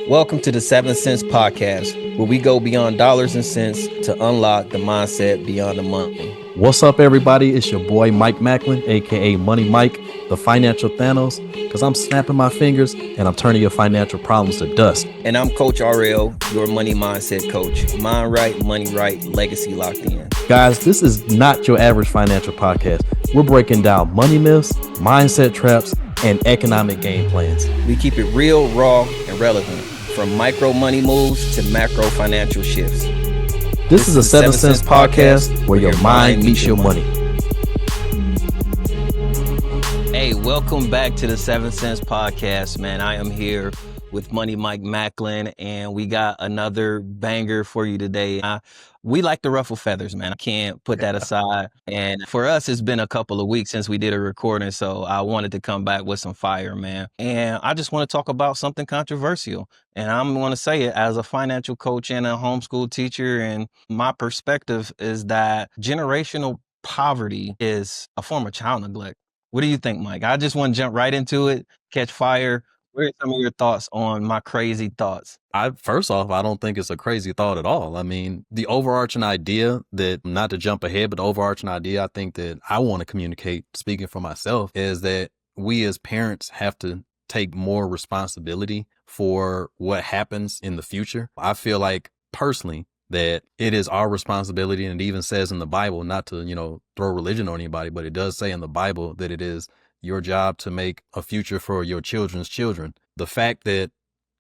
Welcome to the 7 Cents Podcast, where we go beyond dollars and cents to unlock the mindset beyond the money. What's up, everybody? It's your boy Mike Macklin, aka Money Mike, the financial Thanos, because I'm snapping my fingers and I'm turning your financial problems to dust. And I'm Coach RL, your money mindset coach. Mind right, money right, legacy locked in. Guys, this is not your average financial podcast. We're breaking down money myths, mindset traps, and economic game plans. We keep it real, raw, and relevant, from micro money moves to macro financial shifts. This is a 7 Cents podcast where your mind meets your money. Hey, welcome back to the 7 Cents Podcast, man. I am here with Money Mike Macklin, and we got another banger for you today. We like to ruffle feathers, man. I can't put that aside. And for us, it's been a couple of weeks since we did a recording, so I wanted to come back with some fire, man. And I just want to talk about something controversial. And I'm going to say it as a financial coach and a homeschool teacher. And my perspective is that generational poverty is a form of child neglect. What do you think, Mike? I just want to jump right into it, catch fire. What are some of your thoughts on my crazy thoughts? First off, I don't think it's a crazy thought at all. I mean, the overarching idea that, not to jump ahead, but the overarching idea I think that I want to communicate, speaking for myself, is that we as parents have to take more responsibility for what happens in the future. I feel like personally that it is our responsibility, and it even says in the Bible, not to, throw religion on anybody, but it does say in the Bible that it is your job to make a future for your children's children. The fact that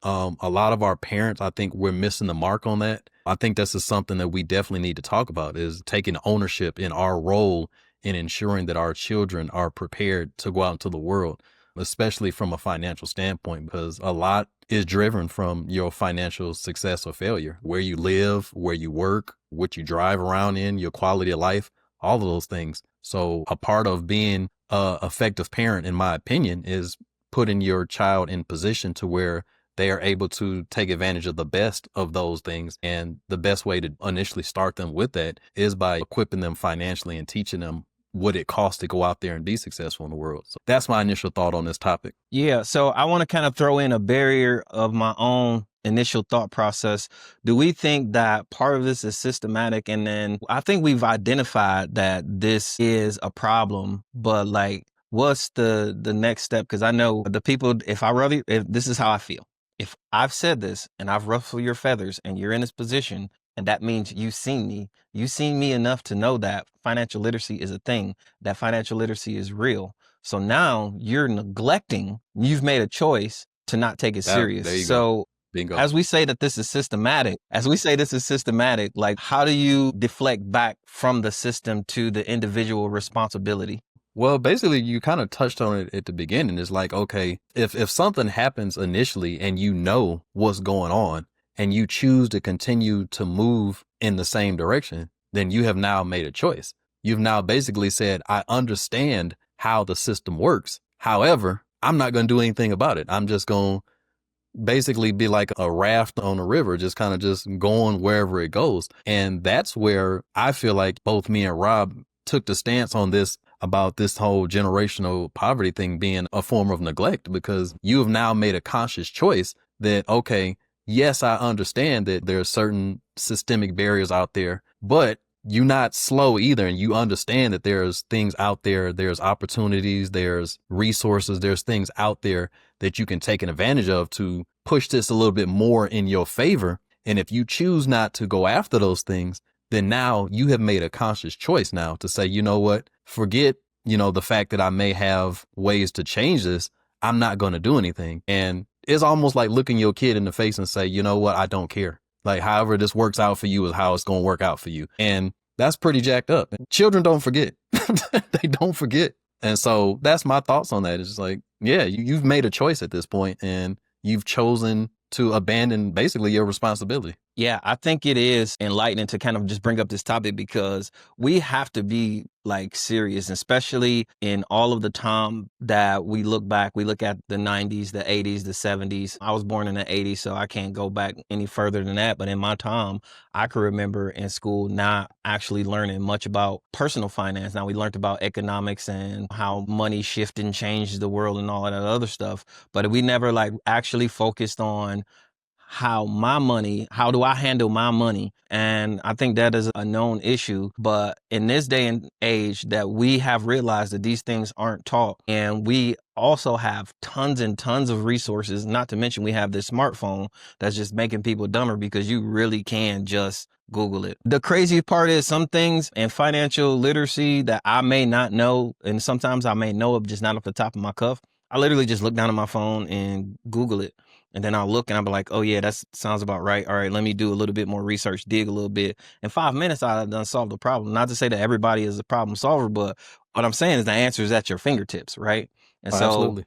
a lot of our parents, I think we're missing the mark on that. I think this is something that we definitely need to talk about, is taking ownership in our role in ensuring that our children are prepared to go out into the world, especially from a financial standpoint, because a lot is driven from your financial success or failure. Where you live, where you work, what you drive around in, your quality of life, all of those things. So a part of being an effective parent, in my opinion, is putting your child in position to where they are able to take advantage of the best of those things. And the best way to initially start them with that is by equipping them financially and teaching them what it costs to go out there and be successful in the world. So that's my initial thought on this topic. Yeah, so I want to kind of throw in a barrier of my own initial thought process. Do we think that part of this is systematic? And then I think we've identified that this is a problem, but like, what's the next step? Because I know the people, if this is how I feel. If I've said this and I've ruffled your feathers and you're in this position, and that means you've seen me enough to know that financial literacy is a thing, that financial literacy is real. So now you've made a choice to not take it serious. So Bingo. as we say this is systematic, like, how do you deflect back from the system to the individual responsibility? Well, basically, you kind of touched on it at the beginning. It's like, okay, if something happens initially and you know what's going on and you choose to continue to move in the same direction, then you have now made a choice. You've now basically said, I understand how the system works. However, I'm not going to do anything about it. I'm just going to basically be like a raft on a river, just kind of just going wherever it goes. And that's where I feel like both me and Rob took the stance on this, about this whole generational poverty thing being a form of neglect, because you have now made a conscious choice that, okay, yes, I understand that there are certain systemic barriers out there, but you're not slow either. And you understand that there's things out there, there's opportunities, there's resources, there's things out there that you can take an advantage of to push this a little bit more in your favor. And if you choose not to go after those things, then now you have made a conscious choice now to say, you know what, forget, the fact that I may have ways to change this. I'm not going to do anything. And it's almost like looking your kid in the face and say, you know what, I don't care. Like, however this works out for you is how it's going to work out for you. And that's pretty jacked up. Children don't forget. They don't forget. And so that's my thoughts on that. It's just like, yeah, you've made a choice at this point and you've chosen to abandon basically your responsibility. Yeah, I think it is enlightening to kind of just bring up this topic, because we have to be like serious, especially in all of the time that we look back. We look at the 90s, the 80s, the 70s. I was born in the 80s, so I can't go back any further than that. But in my time, I could remember in school not actually learning much about personal finance. Now, we learned about economics and how money shifted and changed the world and all of that other stuff. But we never like actually focused on how do I handle my money? And I think that is a known issue. But in this day and age that we have realized that these things aren't taught, and we also have tons and tons of resources, not to mention we have this smartphone that's just making people dumber because you really can just Google it. The crazy part is some things in financial literacy that I may not know, and sometimes I may know it just not off the top of my cuff. I literally just look down at my phone and Google it. And then I'll look and I'll be like, oh yeah, that sounds about right. All right, let me do a little bit more research, dig a little bit. In 5 minutes, I've done solved the problem. Not to say that everybody is a problem solver, but what I'm saying is the answer is at your fingertips, right? And so Absolutely.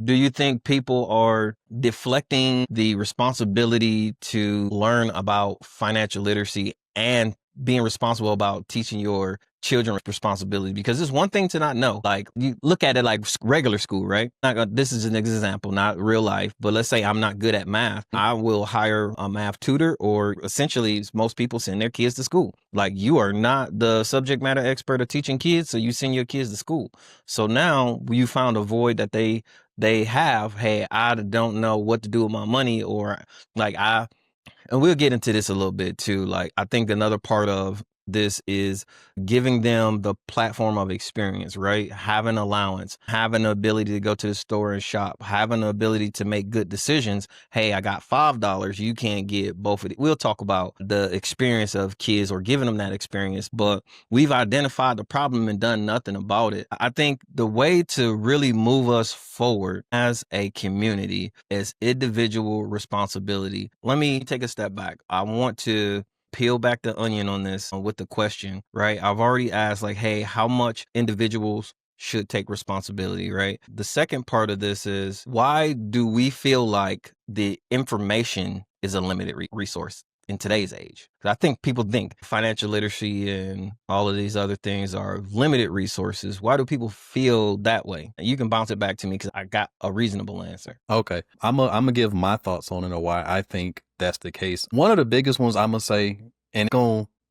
do you think people are deflecting the responsibility to learn about financial literacy and being responsible about teaching your children responsibility? Because it's one thing to not know. Like, you look at it like regular school, right? This is an example, not real life, but let's say I'm not good at math. I will hire a math tutor, or essentially most people send their kids to school. Like, you are not the subject matter expert of teaching kids, so you send your kids to school. So now you found a void that they have. Hey, I don't know what to do with my money, or like and we'll get into this a little bit too. Like, I think another part of this is giving them the platform of experience, right? Having allowance, having the ability to go to the store and shop, having the ability to make good decisions. Hey, I got $5. You can't get both of it. We'll talk about the experience of kids or giving them that experience, but we've identified the problem and done nothing about it. I think the way to really move us forward as a community is individual responsibility. Let me take a step back. I want to peel back the onion on this with the question, right? I've already asked, like, hey, how much individuals should take responsibility, right? The second part of this is, why do we feel like the information is a limited resource in today's age? 'Cause I think people think financial literacy and all of these other things are limited resources. Why do people feel that way? And you can bounce it back to me because I got a reasonable answer. Okay. I'm gonna give my thoughts on it or why I think that's the case. One of the biggest ones I'm gonna say, and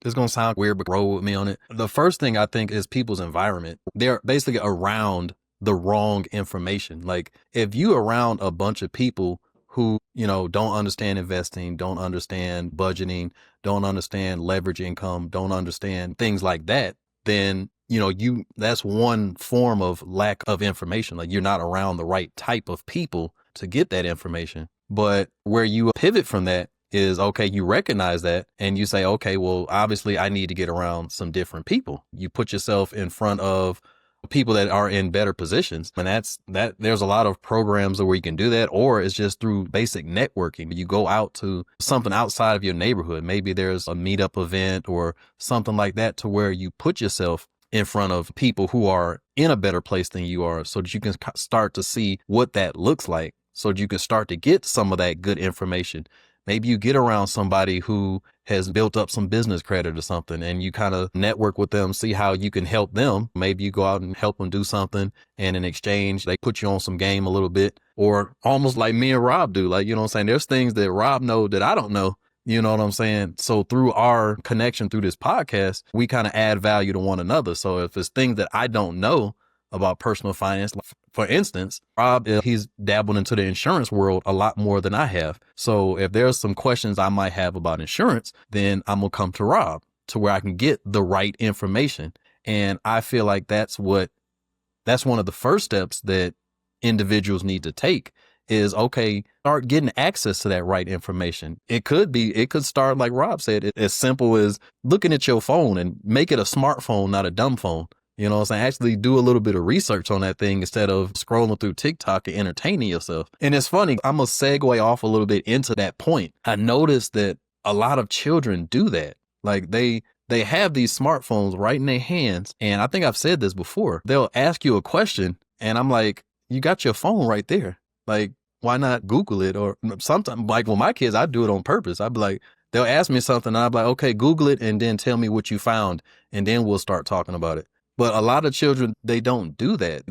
it's gonna sound weird, but roll with me on it. The first thing I think is people's environment. They're basically around the wrong information. Like, if you around a bunch of people who, don't understand investing, don't understand budgeting, don't understand leverage income, don't understand things like that, then that's one form of lack of information. Like, you're not around the right type of people to get that information. But where you pivot from that is, okay, you recognize that and you say, okay, well, obviously I need to get around some different people. You put yourself in front of people that are in better positions. And there's a lot of programs where you can do that, or it's just through basic networking. You go out to something outside of your neighborhood. Maybe there's a meetup event or something like that, to where you put yourself in front of people who are in a better place than you are, so that you can start to see what that looks like, so that you can start to get some of that good information. Maybe you get around somebody who has built up some business credit or something, and you kind of network with them, see how you can help them. Maybe you go out and help them do something, and in exchange, they put you on some game a little bit, or almost like me and Rob do. Like, what I'm saying? There's things that Rob know that I don't know. You know what I'm saying? So through our connection through this podcast, we kind of add value to one another. So if it's things that I don't know about personal finance, for instance, Rob, he's dabbled into the insurance world a lot more than I have. So if there's some questions I might have about insurance, then I'm going to come to Rob, to where I can get the right information. And I feel like that's one of the first steps that individuals need to take is, okay, start getting access to that right information. It could start, like Rob said, as simple as looking at your phone, and make it a smartphone, not a dumb phone. You know what I'm saying? Actually do a little bit of research on that thing instead of scrolling through TikTok and entertaining yourself. And it's funny, I'm going to segue off a little bit into that point. I noticed that a lot of children do that. Like, they have these smartphones right in their hands. And I think I've said this before. They'll ask you a question, and I'm like, you got your phone right there. Like, why not Google it? Or sometimes, like with my kids, I do it on purpose. I'd be like, they'll ask me something, and I'd be like, okay, Google it, and then tell me what you found, and then we'll start talking about it. But a lot of children, they don't do that.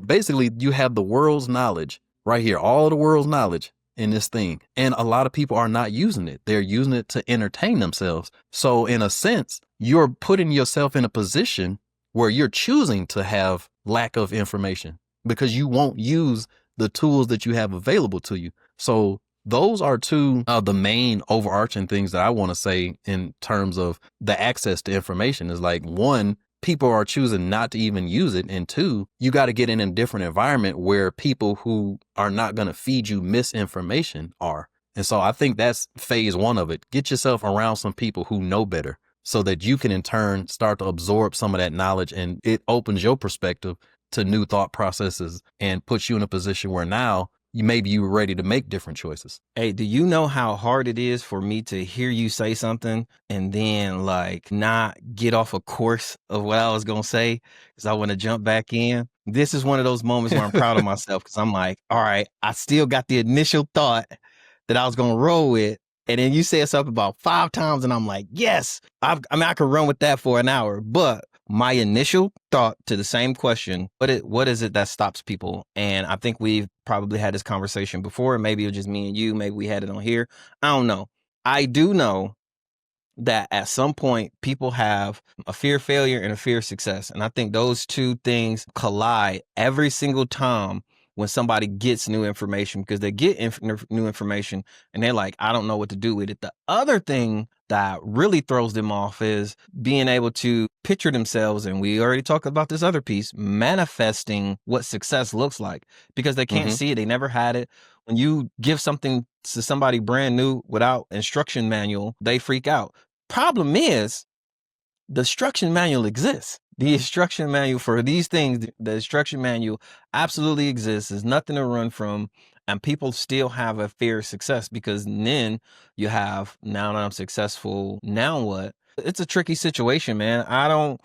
Basically, you have the world's knowledge right here, all of the world's knowledge in this thing. And a lot of people are not using it. They're using it to entertain themselves. So in a sense, you're putting yourself in a position where you're choosing to have lack of information, because you won't use the tools that you have available to you. So those are two of the main overarching things that I want to say in terms of the access to information is like, one, people are choosing not to even use it. And two, you got to get in a different environment where people who are not going to feed you misinformation are. And so I think that's phase one of it. Get yourself around some people who know better so that you can in turn start to absorb some of that knowledge, and it opens your perspective to new thought processes and puts you in a position where now maybe you're ready to make different choices. Hey, do you know how hard it is for me to hear you say something and then like not get off a course of what I was going to say because I want to jump back in? This is one of those moments where I'm proud of myself because I'm like, all right, I still got the initial thought that I was going to roll with. And then you said something about 5 times and I'm like, yes, I could run with that for an hour. But my initial thought to the same question, what is it that stops people? And I think we've probably had this conversation before. Maybe it was just me and you. Maybe we had it on here. I don't know. I do know that at some point people have a fear of failure and a fear of success. And I think those two things collide every single time when somebody gets new information, because they get new information and they're like, I don't know what to do with it. The other thing that really throws them off is being able to picture themselves, and we already talked about this other piece, manifesting what success looks like, because they can't see it. They never had it. When you give something to somebody brand new without instruction manual, they freak out. Problem is, the instruction manual exists. The instruction manual for these things, the instruction manual absolutely exists. There's nothing to run from. And people still have a fear of success because then you have, now that I'm successful, now what? It's a tricky situation, man. Yes,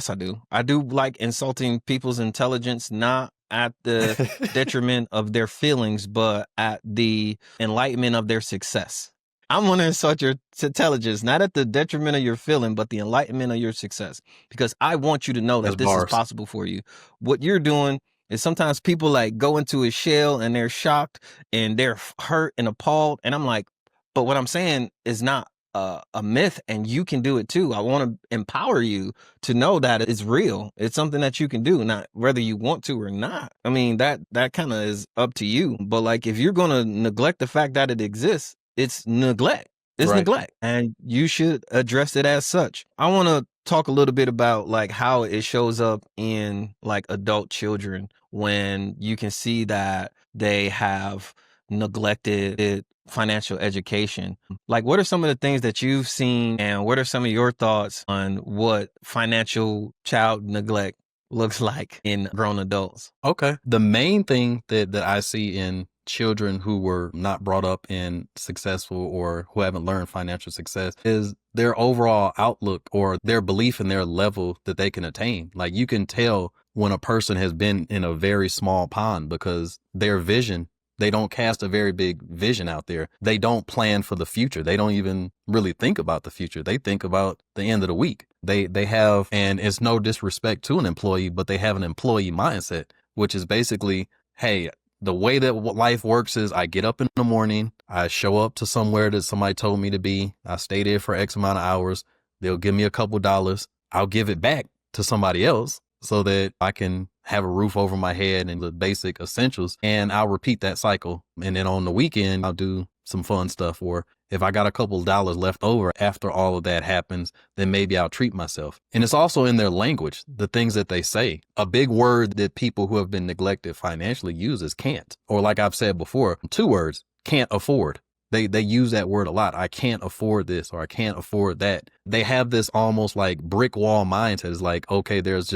I do. I do like insulting people's intelligence, not at the detriment of their feelings, but at the enlightenment of their success. I'm going to insult your intelligence, not at the detriment of your feeling, but the enlightenment of your success, because I want you to know that this is possible for you. What you're doing is sometimes people like go into a shell and they're shocked and they're hurt and appalled. And I'm like, but what I'm saying is not a myth, and you can do it too. I want to empower you to know that it's real. It's something that you can do, not whether you want to or not. I mean, that kind of is up to you. But like, if you're going to neglect the fact that it exists, it's neglect. It's neglect, and you should address it as such. I want to talk a little bit about like how it shows up in like adult children when you can see that they have neglected financial education. Like, what are some of the things that you've seen, and what are some of your thoughts on what financial child neglect looks like in grown adults? Okay. The main thing that I see in children who were not brought up in successful or who haven't learned financial success is their overall outlook or their belief in their level that they can attain. Like, you can tell when a person has been in a very small pond because their vision, they don't cast a very big vision out there. They don't plan for the future. They don't even really think about the future. They think about the end of the week. They have, and it's no disrespect to an employee, but they have an employee mindset, which is basically, hey, the way that life works is I get up in the morning, I show up to somewhere that somebody told me to be, I stay there for X amount of hours, they'll give me a couple dollars, I'll give it back to somebody else so that I can have a roof over my head and the basic essentials, and I'll repeat that cycle. And then on the weekend, I'll do some fun stuff, or if I got a couple of dollars left over after all of that happens, then maybe I'll treat myself. And it's also in their language, the things that they say. A big word that people who have been neglected financially use is can't. Or like I've said before, 2 words, can't afford. They use that word a lot. I can't afford this, or I can't afford that. They have this almost like brick wall mindset. It's like, okay, this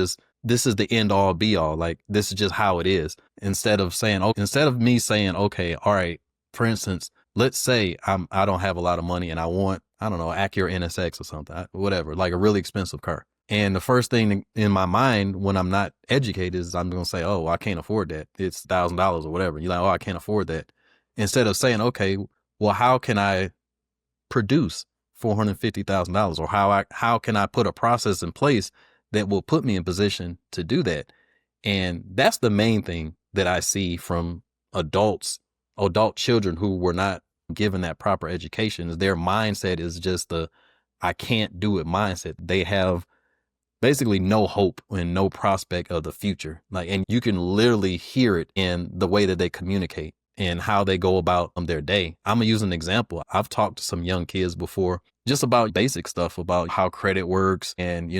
is the end all be all. Like, this is just how it is. Instead of me saying, okay, all right, for instance, let's say I don't have a lot of money and I want, I don't know, Acura NSX or something, whatever, like a really expensive car. And the first thing in my mind when I'm not educated is I'm going to say, oh, I can't afford that. It's $1,000 or whatever. You're like, oh, I can't afford that. Instead of saying, okay, well, how can I produce $450,000, or how can I put a process in place that will put me in position to do that? And that's the main thing that I see from adult children who were not given that proper education. Is their mindset is just the I can't do it mindset. basically no hope and no prospect of the future. Like, and you can literally hear it in the way that they communicate and how they go about their day. I'm gonna use an example. I've talked to some young kids before just about basic stuff about how credit works and,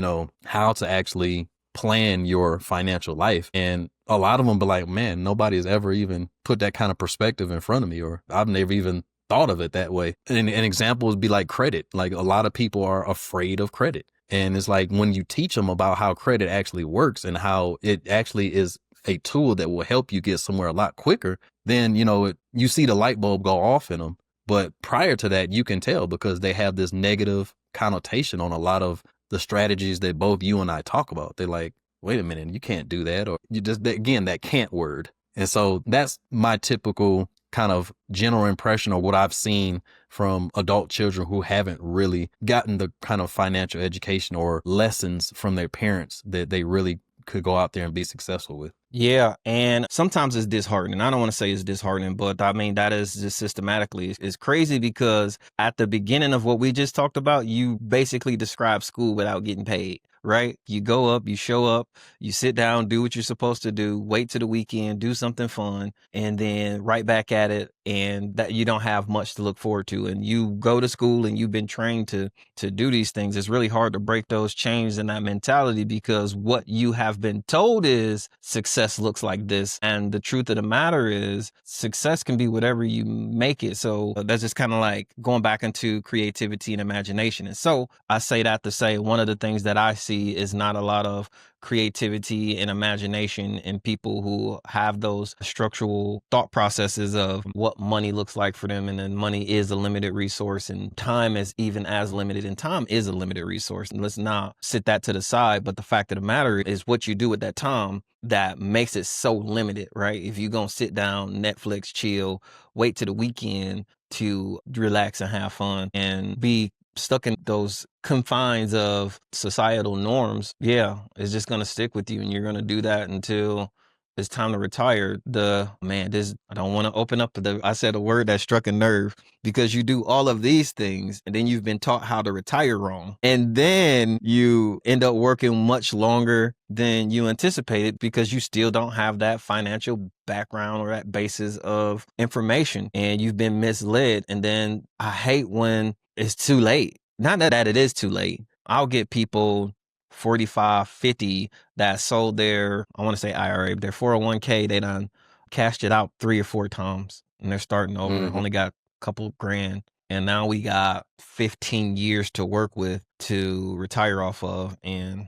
how to actually plan your financial life. And a lot of them be like, man, nobody has ever even put that kind of perspective in front of me, or I've never even thought of it that way. And an example would be like credit. Like, a lot of people are afraid of credit. And it's like, when you teach them about how credit actually works and how it actually is a tool that will help you get somewhere a lot quicker, then, you see the light bulb go off in them. But prior to that, you can tell because they have this negative connotation on a lot of the strategies that both you and I talk about. They're like, wait a minute, you can't do that. Or you just, again, that can't word. And so that's my typical kind of general impression of what I've seen from adult children who haven't really gotten the kind of financial education or lessons from their parents that they really could go out there and be successful with. Yeah, and sometimes it's disheartening. I don't want to say it's disheartening, but I mean, that is just systematically. It's crazy because at the beginning of what we just talked about, you basically describe school without getting paid, right? You go up, you show up, you sit down, do what you're supposed to do, wait to the weekend, do something fun, and then right back at it, and that you don't have much to look forward to. And you go to school and you've been trained to do these things. It's really hard to break those chains and that mentality because what you have been told is success looks like this. And the truth of the matter is success can be whatever you make it. So that's just kind of like going back into creativity and imagination. And so I say that to say one of the things that I see is not a lot of creativity and imagination in people who have those structural thought processes of what money looks like for them. And then money is a limited resource and time is even as limited, and time is a limited resource. And let's not sit that to the side. But the fact of the matter is what you do with that time that makes it so limited, right? If you're going to sit down, Netflix, chill, wait to the weekend to relax and have fun and be stuck in those confines of societal norms, yeah, it's just going to stick with you and you're going to do that until it's time to retire. I don't want to open up I said a word that struck a nerve because you do all of these things and then you've been taught how to retire wrong. And then you end up working much longer than you anticipated because you still don't have that financial background or that basis of information and you've been misled. And then I hate when it's too late. Not that it is too late. I'll get people 45, 50 that sold their, I want to say IRA, their 401k, they done cashed it out 3 or 4 times and they're starting over. Mhm. Only got a couple grand. And now we got 15 years to work with to retire off of. And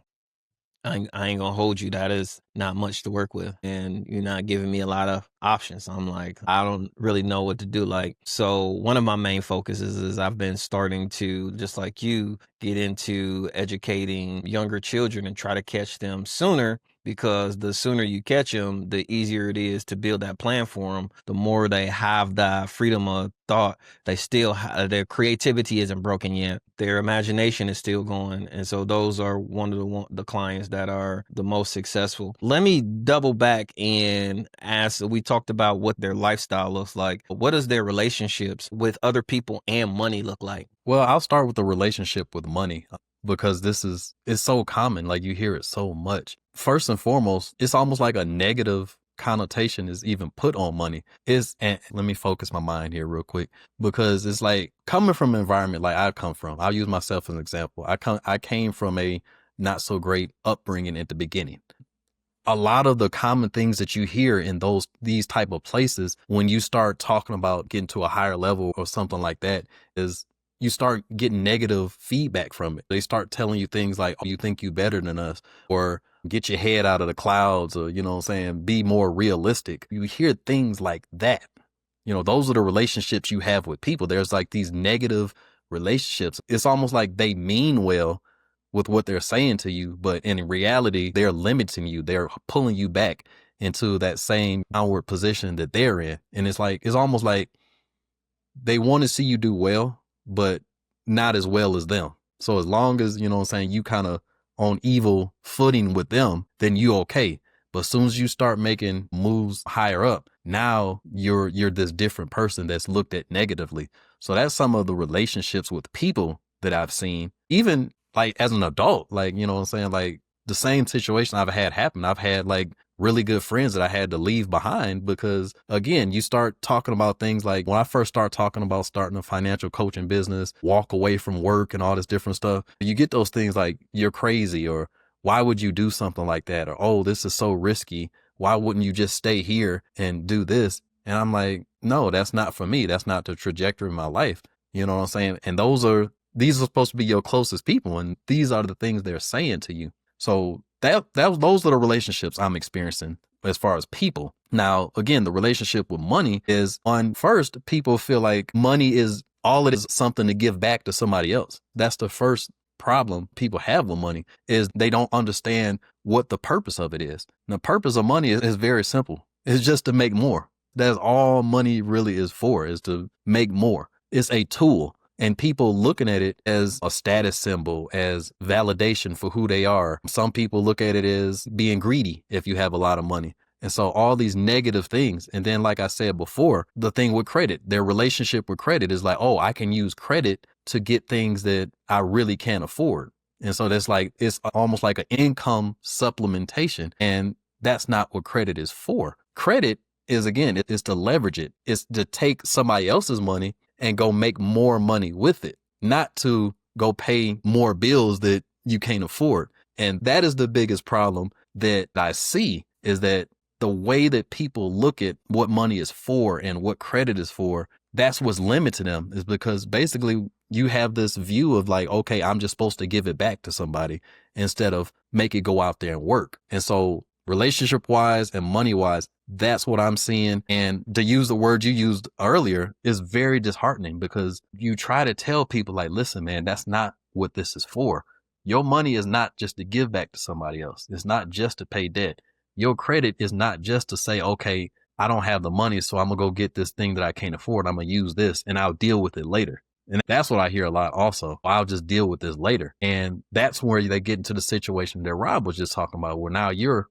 I ain't gonna hold you. That is not much to work with. And you're not giving me a lot of options. I'm like, I don't really know what to do. Like, so one of my main focuses is I've been starting to, just like you, get into educating younger children and try to catch them sooner, because the sooner you catch them, the easier it is to build that plan for them. The more they have that freedom of thought, they still their creativity isn't broken yet. Their imagination is still going. And so those are one of the clients that are the most successful. Let me double back and ask, we talked about what their lifestyle looks like. What does their relationships with other people and money look like? Well, I'll start with the relationship with money because it's so common. Like, you hear it so much. First and foremost, it's almost like a negative connotation is even put on money. And let me focus my mind here real quick, because it's like coming from an environment like I come from. I'll use myself as an example. I came from a not so great upbringing at the beginning. A lot of the common things that you hear in these type of places, when you start talking about getting to a higher level or something like that, is you start getting negative feedback from it. They start telling you things like, oh, you think you better than us, or get your head out of the clouds, or, you know what I'm saying, be more realistic. You hear things like that. Those are the relationships you have with people. There's like these negative relationships. It's almost like they mean well with what they're saying to you, but in reality, they're limiting you. They're pulling you back into that same downward position that they're in. And it's almost like they want to see you do well, but not as well as them. So as long as, you know what I'm saying, you kind of on evil footing with them, then you okay. But as soon as you start making moves higher up, now you're this different person that's looked at negatively. So that's some of the relationships with people that I've seen, even like as an adult, like, you know what I'm saying? Like, the same situation I've had happen. I've had like really good friends that I had to leave behind because, again, you start talking about things like when I first start talking about starting a financial coaching business, walk away from work and all this different stuff, you get those things like you're crazy, or why would you do something like that? Or, oh, this is so risky. Why wouldn't you just stay here and do this? And I'm like, no, that's not for me. That's not the trajectory of my life. You know what I'm saying? And these are supposed to be your closest people. And these are the things they're saying to you. So those are the relationships I'm experiencing as far as people. Now, again, the relationship with money is on first, people feel like money is all it is, something to give back to somebody else. That's the first problem people have with money, is they don't understand what the purpose of it is. And the purpose of money is very simple. It's just to make more. That's all money really is for, is to make more. It's a tool. And people looking at it as a status symbol, as validation for who they are. Some people look at it as being greedy if you have a lot of money. And so all these negative things. And then, like I said before, the thing with credit, their relationship with credit is like, oh, I can use credit to get things that I really can't afford. And so that's like, it's almost like an income supplementation. And that's not what credit is for. Credit is, again, it's to leverage it. It's to take somebody else's money and go make more money with it, not to go pay more bills that you can't afford. And that is the biggest problem that I see, is that the way that people look at what money is for and what credit is for, that's what's limiting them, is because basically you have this view of like, okay, I'm just supposed to give it back to somebody instead of make it go out there and work. And so relationship wise and money wise, that's what I'm seeing. And to use the word you used earlier is very disheartening, because you try to tell people like, listen, man, that's not what this is for. Your money is not just to give back to somebody else. It's not just to pay debt. Your credit is not just to say, okay, I don't have the money, so I'm gonna go get this thing that I can't afford. I'm gonna use this and I'll deal with it later. And that's what I hear a lot also. I'll just deal with this later. And that's where they get into the situation that Rob was just talking about, where now you're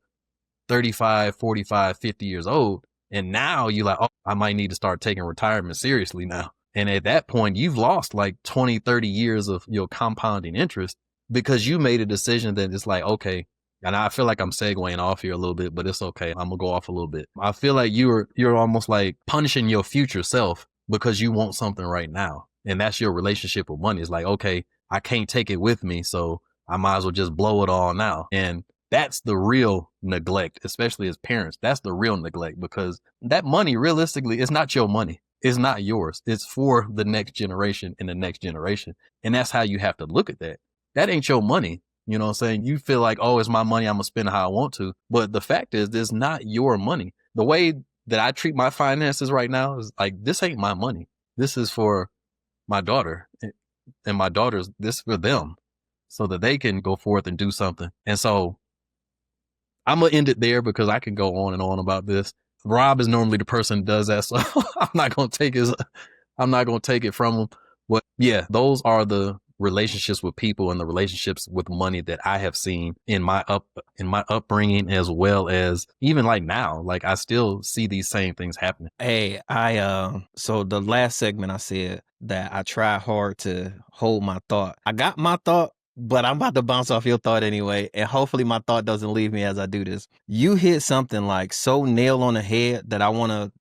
35, 45, 50 years old. And now you're like, oh, I might need to start taking retirement seriously now. And at that point, you've lost like 20, 30 years of your compounding interest because you made a decision that it's like, okay, and I feel like I'm segueing off here a little bit, but it's okay. I'm gonna go off a little bit. I feel like you're almost like punishing your future self because you want something right now. And that's your relationship with money. It's like, okay, I can't take it with me, so I might as well just blow it all now. And that's the real neglect, especially as parents. That's the real neglect, because that money realistically is not your money. It's not yours. It's for the next generation and the next generation. And that's how you have to look at that. That ain't your money. You know what I'm saying? You feel like, oh, it's my money, I'm going to spend it how I want to. But the fact is, it's not your money. The way that I treat my finances right now is like, this ain't my money. This is for my daughter, and my daughter's, this for them, so that they can go forth and do something. And so I'm going to end it there, because I can go on and on about this. Rob is normally the person who does that, so I'm not going to take it from him. But yeah, those are the relationships with people and the relationships with money that I have seen in my upbringing, as well as even like now. Like, I still see these same things happening. Hey, so the last segment I said that I try hard to hold my thought. I got my thought, but I'm about to bounce off your thought anyway, and hopefully my thought doesn't leave me as I do this. You hit something like so nail on the head that I want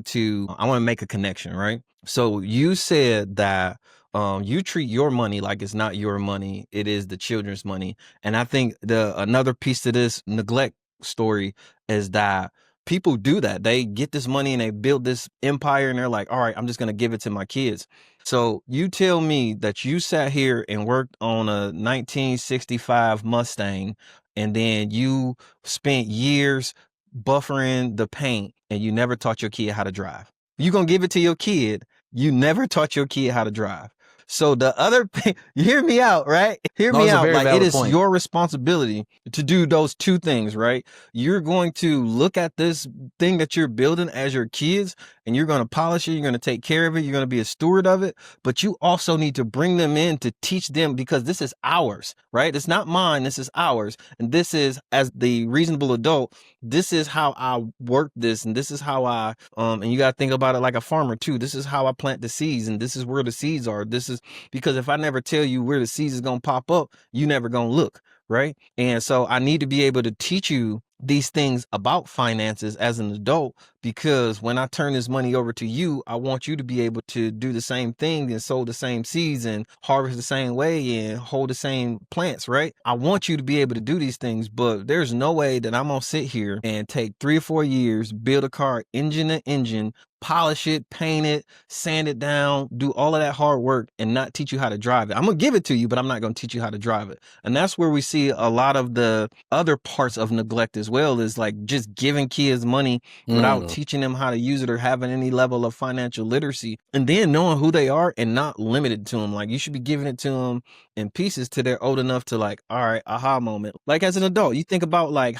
to make a connection, right? So you said that you treat your money like it's not your money, it is the children's money. And I think another piece to this neglect story is that people do that. They get this money and they build this empire, and they're like, all right, I'm just going to give it to my kids. So you tell me that you sat here and worked on a 1965 Mustang, and then you spent years buffering the paint, and you never taught your kid how to drive. You going to give it to your kid. You never taught your kid how to drive. So the other, you hear me out, right? Hear me out. Like, it is your responsibility to do those two things, right? You're going to look at this thing that you're building as your kids, and you're going to polish it. You're going to take care of it. You're going to be a steward of it. But you also need to bring them in to teach them, because this is ours, right? It's not mine. This is ours. And this is, as the reasonable adult, this is how I work this. And this is how I, and you got to think about it like a farmer too. This is how I plant the seeds, and this is where the seeds are. This is because if I never tell you where the seeds is going to pop up, you never going to look, right? And so I need to be able to teach you these things about finances as an adult, because when I turn this money over to you, I want you to be able to do the same thing and sow the same seeds and harvest the same way and hold the same plants, right? I want you to be able to do these things, but there's no way that I'm gonna sit here and take 3 or 4 years, build a car engine to engine, polish it, paint it, sand it down, do all of that hard work and not teach you how to drive it. I'm gonna give it to you, but I'm not gonna teach you how to drive it. And that's where we see a lot of the other parts of neglect as well, is like just giving kids money without Mm. teaching them how to use it or having any level of financial literacy, and then knowing who they are and not limited to them. Like, you should be giving it to them in pieces till they're old enough to, like, all right, aha moment. Like, as an adult, you think about like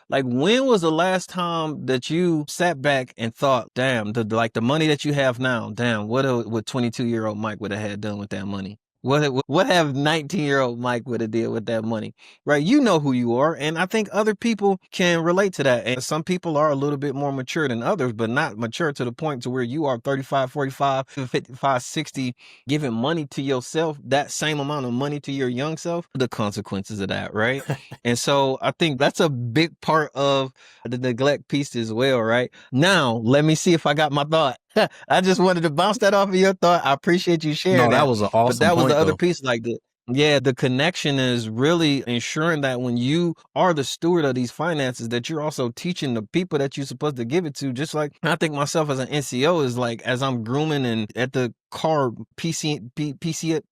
when was the last time that you sat back and thought, damn, the money that you have now, damn, what 22-year-old Mike would have had done with that money? What have 19-year-old Mike would have did with that money? Right? You know who you are. And I think other people can relate to that. And some people are a little bit more mature than others, but not mature to the point to where you are 35, 45, 55, 60, giving money to yourself, that same amount of money to your young self, the consequences of that, right? And so I think that's a big part of the neglect piece as well, right? Now, let me see if I got my thought. I just wanted to bounce that off of your thought. I appreciate you sharing No, that that. was an But awesome that was the point other though. piece, like the connection is really ensuring that when you are the steward of these finances, that you're also teaching the people that you're supposed to give it to. Just like I think myself as an NCO is like, as I'm grooming and at the car PMCS,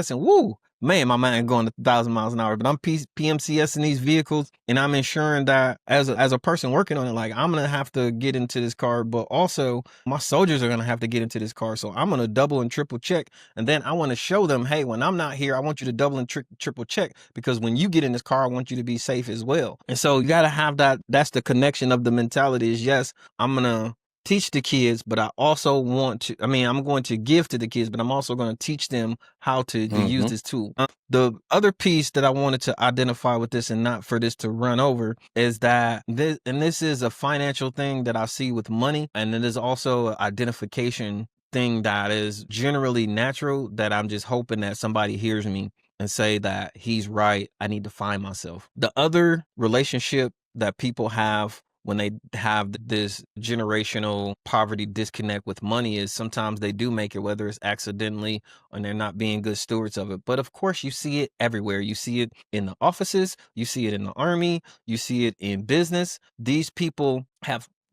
and woo, man, my mind going 1,000 miles an hour, but I'm PMCS in these vehicles, and I'm ensuring that as a person working on it, like, I'm gonna have to get into this car, but also my soldiers are gonna have to get into this car. So I'm gonna double and triple check, and then I want to show them, hey, when I'm not here, I want you to double and triple check, because when you get in this car, I want you to be safe as well. And so you gotta have that. That's the connection of the mentality. Is, yes, I'm gonna teach the kids, but I also want to, I'm going to give to the kids, but I'm also going to teach them how to use Mm-hmm. this tool. The other piece that I wanted to identify with this, and not for this to run over, is that this is a financial thing that I see with money. And it is also an identification thing that is generally natural, that I'm just hoping that somebody hears me and say that he's right. I need to find myself. The other relationship that people have when they have this generational poverty disconnect with money is sometimes they do make it, whether it's accidentally and they're not being good stewards of it. But of course, you see it everywhere. You see it in the offices, you see it in the army, you see it in business. These people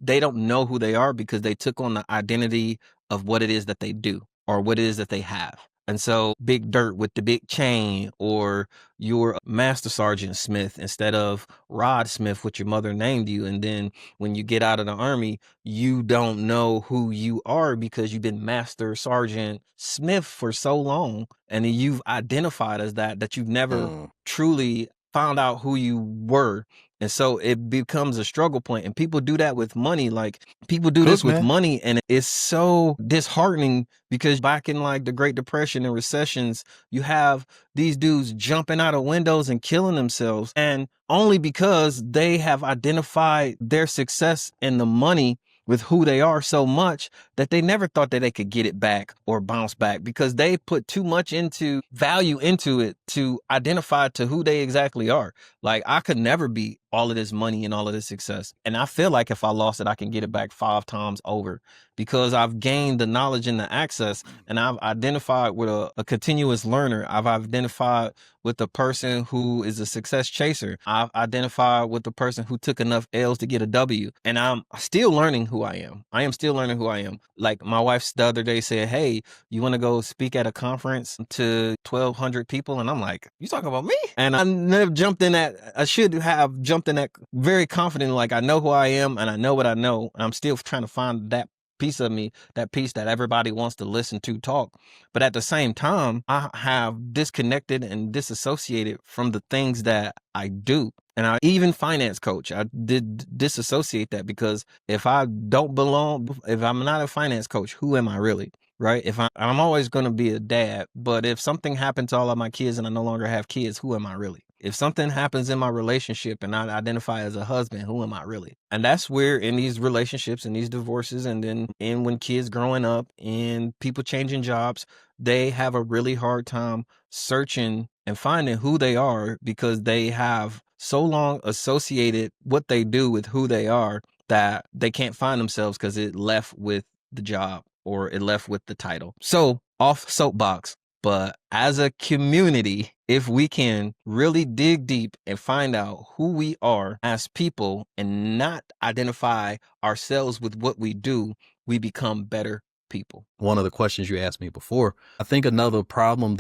they don't know who they are because they took on the identity of what it is that they do or what it is that they have. And so Big Dirt with the big chain, or you're Master Sergeant Smith instead of Rod Smith, what your mother named you. And then when you get out of the army, you don't know who you are because you've been Master Sergeant Smith for so long. And then you've identified as that you've never truly found out who you were. And so it becomes a struggle point. And people do that with money. Like, people do Cook, this with man. money, and it's so disheartening, because back in like the Great Depression and recessions, you have these dudes jumping out of windows and killing themselves, and only because they have identified their success and the money with who they are so much that they never thought that they could get it back or bounce back, because they put too much into value into it to identify to who they exactly are. Like, I could never be all of this money and all of this success. And I feel like if I lost it, I can get it back 5 times over, because I've gained the knowledge and the access, and I've identified with a continuous learner. I've identified with the person who is a success chaser. I've identified with the person who took enough L's to get a W. And I'm still learning who I am. I am still learning who I am. Like, my wife the other day said, hey, you want to go speak at a conference to 1,200 people? And I'm like, you talking about me? And I never jumped in that. I should have jumped in that very confident. Like, I know who I am and I know what I know. And I'm still trying to find that piece of me, that piece that everybody wants to listen to talk. But at the same time, I have disconnected and disassociated from the things that I do. And I even finance coach, I did disassociate that, because if I don't belong, if I'm not a finance coach, who am I really? Right? I'm always going to be a dad, but if something happened to all of my kids and I no longer have kids, who am I really? If something happens in my relationship and I identify as a husband, who am I really? And that's where, in these relationships and these divorces, and then when kids growing up and people changing jobs, they have a really hard time searching and finding who they are, because they have so long associated what they do with who they are that they can't find themselves because it left with the job or it left with the title. So off soapbox, but as a community, if we can really dig deep and find out who we are as people and not identify ourselves with what we do, we become better people. One of the questions you asked me before, I think another problem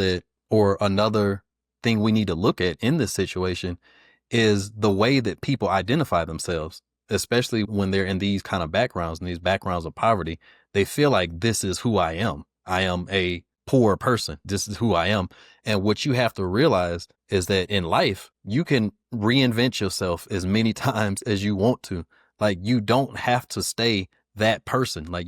or another thing we need to look at in this situation is the way that people identify themselves, especially when they're in these kind of backgrounds and these backgrounds of poverty. They feel like this is who I am. I am a poor person. This is who I am. And what you have to realize is that in life, you can reinvent yourself as many times as you want to. Like, you don't have to stay that person. Like,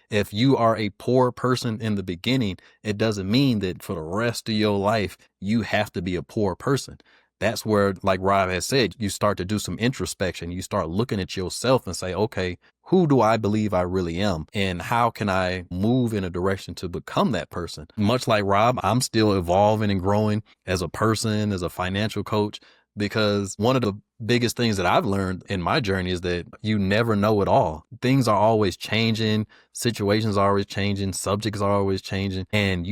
if you are a poor person in the beginning, it doesn't mean that for the rest of your life, you have to be a poor person. That's where, like Rob has said, you start to do some introspection. You start looking at yourself and say, okay, who do I believe I really am? And how can I move in a direction to become that person? Much like Rob, I'm still evolving and growing as a person, as a financial coach, because one of the biggest things that I've learned in my journey is that you never know it all. Things are always changing. Situations are always changing. Subjects are always changing. And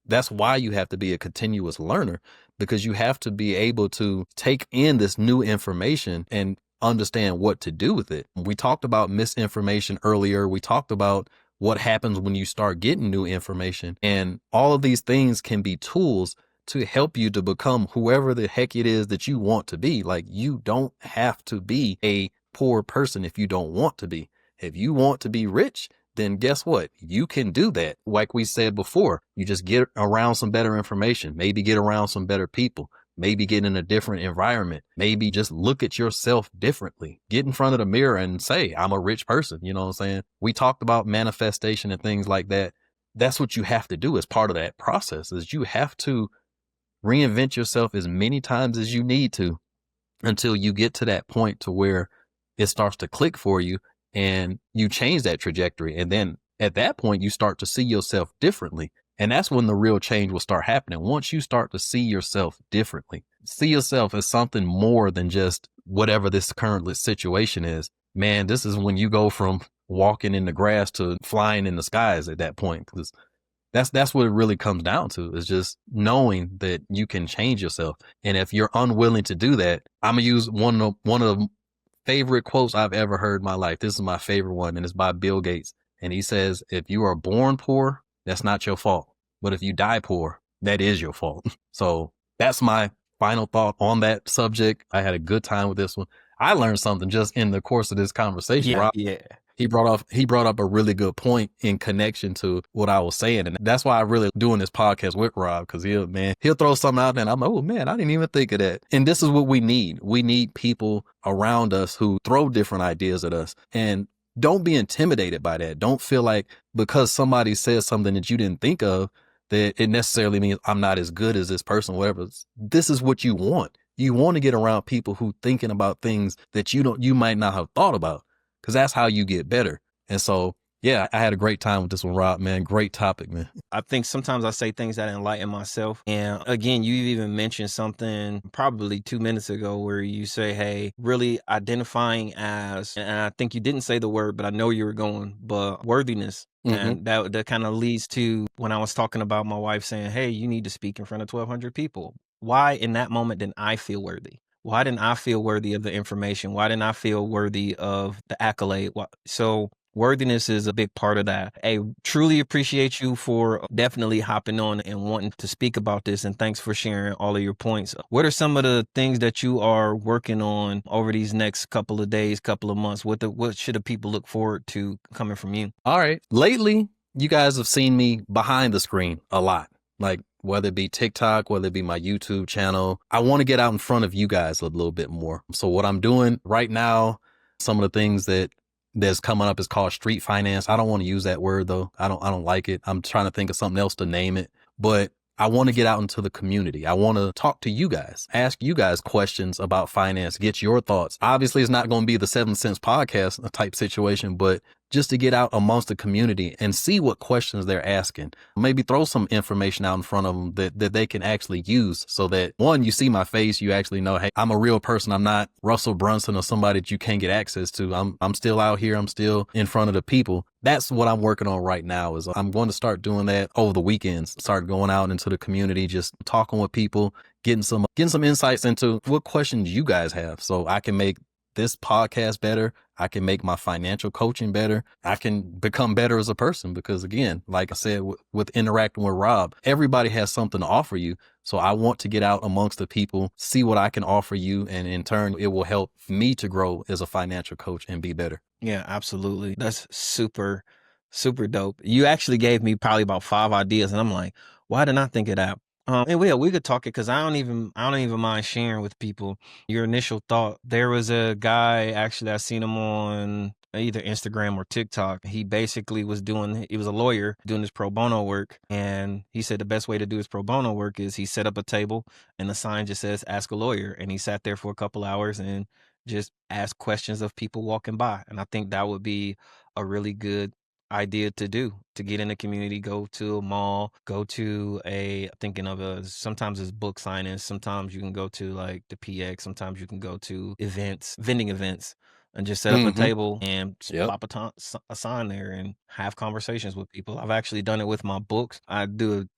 that's why you have to be a continuous learner, because you have to be able to take in this new information and understand what to do with it. We talked about misinformation earlier. We talked about what happens when you start getting new information. And all of these things can be tools to help you to become whoever the heck it is that you want to be. Like, you don't have to be a poor person if you don't want to be. If you want to be rich, then guess what? You can do that. Like we said before, you just get around some better information, maybe get around some better people, maybe get in a different environment, maybe just look at yourself differently. Get in front of the mirror and say, I'm a rich person. You know what I'm saying? We talked about manifestation and things like that. That's what you have to do as part of that process, is you have to reinvent yourself as many times as you need to until you get to that point to where it starts to click for you and you change that trajectory. And then at that point, you start to see yourself differently. And that's when the real change will start happening. Once you start to see yourself differently, see yourself as something more than just whatever this current situation is, man, this is when you go from walking in the grass to flying in the skies at that point. Because that's what it really comes down to, is just knowing that you can change yourself. And if you're unwilling to do that, I'm going to use one of the favorite quotes I've ever heard in my life. This is my favorite one, and it's by Bill Gates. And he says, if you are born poor, that's not your fault. But if you die poor, that is your fault. So that's my final thought on that subject. I had a good time with this one. I learned something just in the course of this conversation. Yeah, Rob, yeah. he brought up a really good point in connection to what I was saying. And that's why I really doing this podcast with Rob, because he'll throw something out there and I'm like, oh man, I didn't even think of that. And this is what we need. We need people around us who throw different ideas at us. And don't be intimidated by that. Don't feel like because somebody says something that you didn't think of, that it necessarily means I'm not as good as this person, whatever. This is what you want. You want to get around people who thinking about things that you might not have thought about, because that's how you get better. And so, yeah, I had a great time with this one, Rob, man. Great topic, man. I think sometimes I say things that enlighten myself. And again, you even mentioned something probably 2 minutes ago where you say, hey, really identifying as, and I think you didn't say the word, but I know you were going, but worthiness. And that kind of leads to when I was talking about my wife saying, hey, you need to speak in front of 1,200 people. Why in that moment didn't I feel worthy? Why didn't I feel worthy of the information? Why didn't I feel worthy of the accolade? So worthiness is a big part of that. I truly appreciate you for definitely hopping on and wanting to speak about this. And thanks for sharing all of your points. What are some of the things that you are working on over these next couple of days, couple of months? What should the people look forward to coming from you? All right. Lately, you guys have seen me behind the screen a lot. Like, whether it be TikTok, whether it be my YouTube channel, I want to get out in front of you guys a little bit more. So what I'm doing right now, some of the things that's coming up is called street finance. I don't want to use that word though. I don't like it. I'm trying to think of something else to name it, but I want to get out into the community. I want to talk to you guys, ask you guys questions about finance, get your thoughts. Obviously, it's not going to be the 7 Cents podcast type situation, but just to get out amongst the community and see what questions they're asking. Maybe throw some information out in front of them that they can actually use, so that, one, you see my face, you actually know, hey, I'm a real person. I'm not Russell Brunson or somebody that you can't get access to. I'm still out here. I'm still in front of the people. That's what I'm working on right now. Is I'm going to start doing that over the weekends. Start going out into the community, just talking with people, getting some insights into what questions you guys have, so I can make this podcast better. I can make my financial coaching better. I can become better as a person, because again, like I said, with interacting with Rob, everybody has something to offer you. So I want to get out amongst the people, see what I can offer you. And in turn, it will help me to grow as a financial coach and be better. Yeah, absolutely. That's super, super dope. You actually gave me probably about 5 ideas, and I'm like, why didn't I think of that? And we could talk it, because I don't even mind sharing with people your initial thought. There was a guy, actually, I seen him on either Instagram or TikTok. He basically he was a lawyer doing his pro bono work, and he said the best way to do his pro bono work is he set up a table and the sign just says "Ask a Lawyer," and he sat there for a couple hours and just ask questions of people walking by. And I think that would be a really good idea to do, to get in the community, go to a mall, go to sometimes it's book signings, sometimes you can go to like the PX, sometimes you can go to vending events, and just set up a table and plop a sign there and have conversations with people. I've actually done it with my books. I'm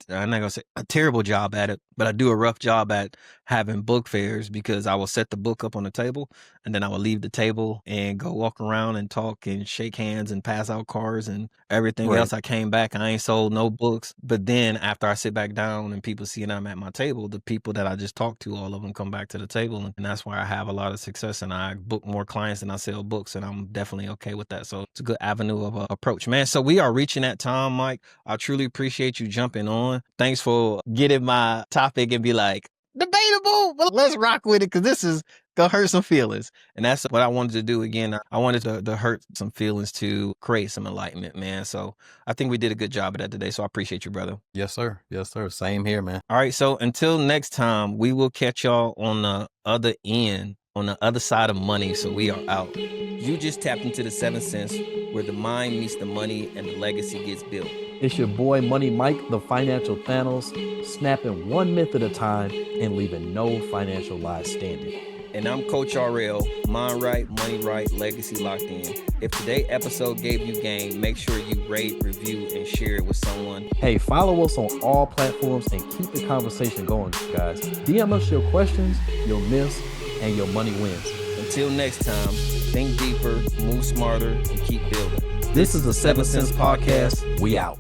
not gonna say a terrible job at it, but I do a rough job at having book fairs, because I will set the book up on the table and then I will leave the table and go walk around and talk and shake hands and pass out cards and everything else. I came back and I ain't sold no books. But then after I sit back down and people see that I'm at my table, the people that I just talked to, all of them come back to the table. And that's why I have a lot of success, and I book more clients than I sell books, and I'm definitely okay with that. So it's a good avenue of approach, man. So we are reaching that time, Mike. I truly appreciate you jumping on. Thanks for getting my topic and be like, debatable, but let's rock with it, because this is gonna hurt some feelings. And that's what I wanted to do. Again, I wanted to hurt some feelings to create some enlightenment, man. So I think we did a good job of that today. So I appreciate you, brother. Yes, sir. Yes, sir. Same here, man. All right. So until next time, we will catch y'all on the other end, on the other side of money. So we are out. You just tapped into the 7th sense, where the mind meets the money and the legacy gets built. It's your boy Money Mike, the financial Thanos, snapping one myth at a time and leaving no financial lies standing. And I'm Coach RL, mind right, money right, legacy locked in. If today's episode gave you game, make sure you rate, review, and share it with someone. Hey, follow us on all platforms and keep the conversation going, guys. DM us your questions, your myths, and your money wins. Until next time, think deeper, move smarter, and keep building. This is the 7th Sense Podcast. We out.